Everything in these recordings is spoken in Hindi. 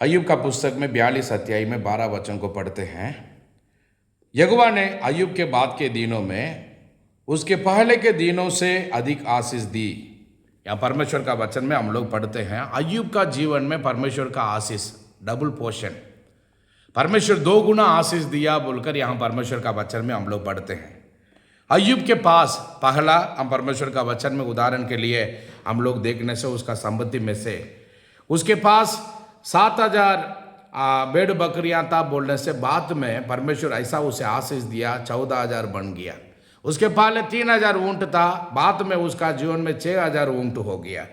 अय्यूब का पुस्तक में 42 अध्याय में 12 वचन को पढ़ते हैं। यहोवा ने अय्यूब के बाद के दिनों में उसके पहले के दिनों से अधिक आशीष दी। यहाँ परमेश्वर का वचन में हम लोग पढ़ते हैं, अय्यूब का जीवन में परमेश्वर का आशीष डबल पोर्शन, परमेश्वर 2 गुना आशीष दिया बोलकर यहाँ परमेश्वर का वचन में हम लोग पढ़ते हैं। अय्यूब के पास पहला हम परमेश्वर का वचन में उदाहरण के लिए हम लोग देखने से उसका संपत्ति में से उसके पास 7,000 भेड़ बकरियां था बोलने से बाद में परमेश्वर ऐसा उसे आशीष दिया, 14,000 बन गया। उसके पहले 3,000 ऊंट था, बाद में उसका जीवन में 6,000 ऊंट हो गया।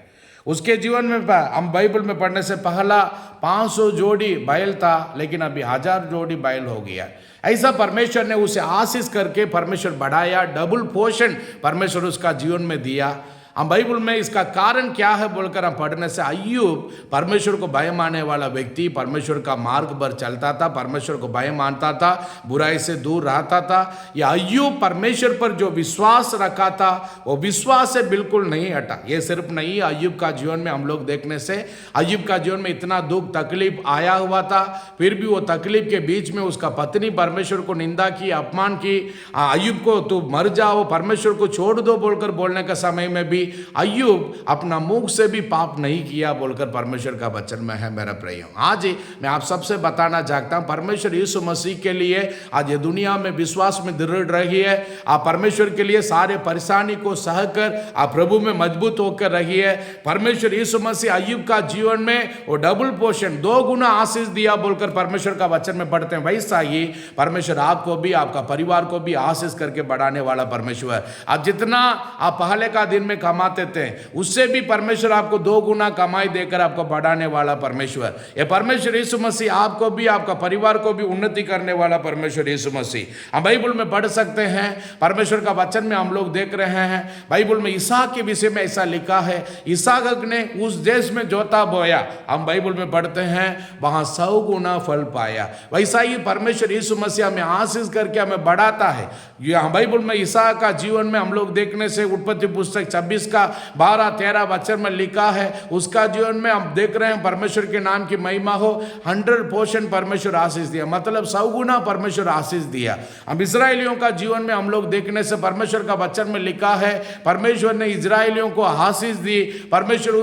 उसके जीवन में हम बाइबल में पढ़ने से पहला 500 जोड़ी बैल था, लेकिन अभी 1000 जोड़ी बैल हो गया। ऐसा परमेश्वर ने उसे आशीष करके परमेश्वर बढ़ाया, डबल पोर्शन परमेश्वर उसका जीवन में दिया। हम बाइबल में इसका कारण क्या है बोलकर हम पढ़ने से अय्यूब परमेश्वर को भय मानने वाला व्यक्ति, परमेश्वर का मार्ग पर चलता था, परमेश्वर को भय मानता था, बुराई से दूर रहता था। यह अय्यूब परमेश्वर पर जो विश्वास रखा था वो विश्वास से बिल्कुल नहीं हटा। ये सिर्फ नहीं, अय्यूब का जीवन में हम लोग देखने से अय्यूब का जीवन में इतना दुख तकलीफ आया हुआ था, फिर भी वो तकलीफ के बीच में उसका पत्नी परमेश्वर को निंदा की, अपमान की। अय्यूब को तू मर जाओ, परमेश्वर को छोड़ दो बोलकर बोलने के समय में भी अय्यूब अपना मुख से भी पाप नहीं किया बोलकर परमेश्वर का वचन में है। मेरा प्रिय, आज मैं आप सबसे बताना चाहता हूं, परमेश्वर यीशु मसीह के लिए आज ये दुनिया में विश्वास में दृढ़ रही है। आप परमेश्वर के लिए सारे परेशानी को सहकर आप प्रभु में मजबूत होकर रही है। परमेश्वर यीशु मसीह अय्यूब का जीवन में वो डबल पोर्शन 2 गुना आशीष दिया बोलकर परमेश्वर का वचन में पढ़ते हैं। वैसा ही परमेश्वर आपको भी, आपका परिवार को भी आशीष करके बढ़ाने वाला परमेश्वर। आप जितना आप पहले का दिन में कमाते थे उससे भी परमेश्वर आपको 2 गुना कमाई देकर आपको बढ़ाने वाला परमेश्वर। ये परमेश्वर यीशु मसीह आपको भी, आपका परिवार को भी उन्नति करने वाला परमेश्वर यीशु मसीह। हम बाइबल में पढ़ सकते हैं, परमेश्वर का वचन में हम लोग देख रहे हैं। बाइबल में इसहाक के विषय में ऐसा लिखा है, इसहाक ने उस देश में जोता बोया, हम बाइबल में पढ़ते हैं वहां 100 गुना फल पाया। वैसा ही परमेश्वर यीशु मसीह हमें आशीष करके हमें बढ़ाता है। यह बाइबल में इसहाक का जीवन में हम लोग देखने से उत्पत्ति पुस्तक 26 का 12-13 वचन में लिखा है, उसका जीवन में हम देख रहे हैं परमेश्वर के नाम की महिमा हो। 100% परमेश्वर आशीष दिया, मतलब 100 गुना परमेश्वर आशीष दिया। हम इस्राएलियों का जीवन में हम लोग देखने से परमेश्वर का वचन में लिखा है, परमेश्वर ने इस्राएलियों को आशीष दी, परमेश्वर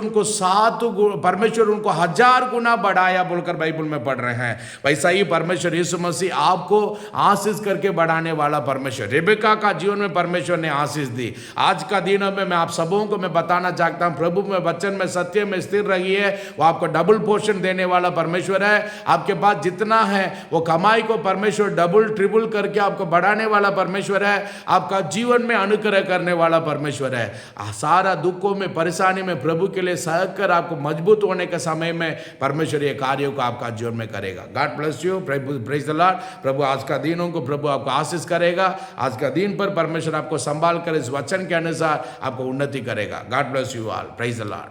उनको 1000 गुना बढ़ाया बोलकर बाइबल में पढ़ रहे हैं। वैसा ही परमेश्वर यीशु मसीह आपको आशीष करके बढ़ाने वाला परमेश्वर। रेबेका का जीवन में परमेश्वर ने आशीष दी। आज का दिन में मैं आप सबों को मैं बताना चाहता हूं, प्रभु में वचन में सत्य में स्थिर रहिए, वो आपको डबल पोर्शन देने वाला परमेश्वर है। आपके पास जितना है वो कमाई को परमेश्वर डबल ट्रिपल करके आपको बढ़ाने वाला परमेश्वर है। आपका जीवन में अनुग्रह करने वाला परमेश्वर है। सारा दुखों में, परेशानी में प्रभु के लिए सहकर कर आपको मजबूत होने के समय में परमेश्वर ये कार्यों को आपका जीवन में करेगा। God bless you, praise the Lord. प्रभु आज का दिनों को प्रभु आपको आशीष करेगा। आज का दिन पर परमेश्वर आपको संभाल कर इस वचन के अनुसार आपको उन्नति करेगा। God bless you all. Praise the Lord.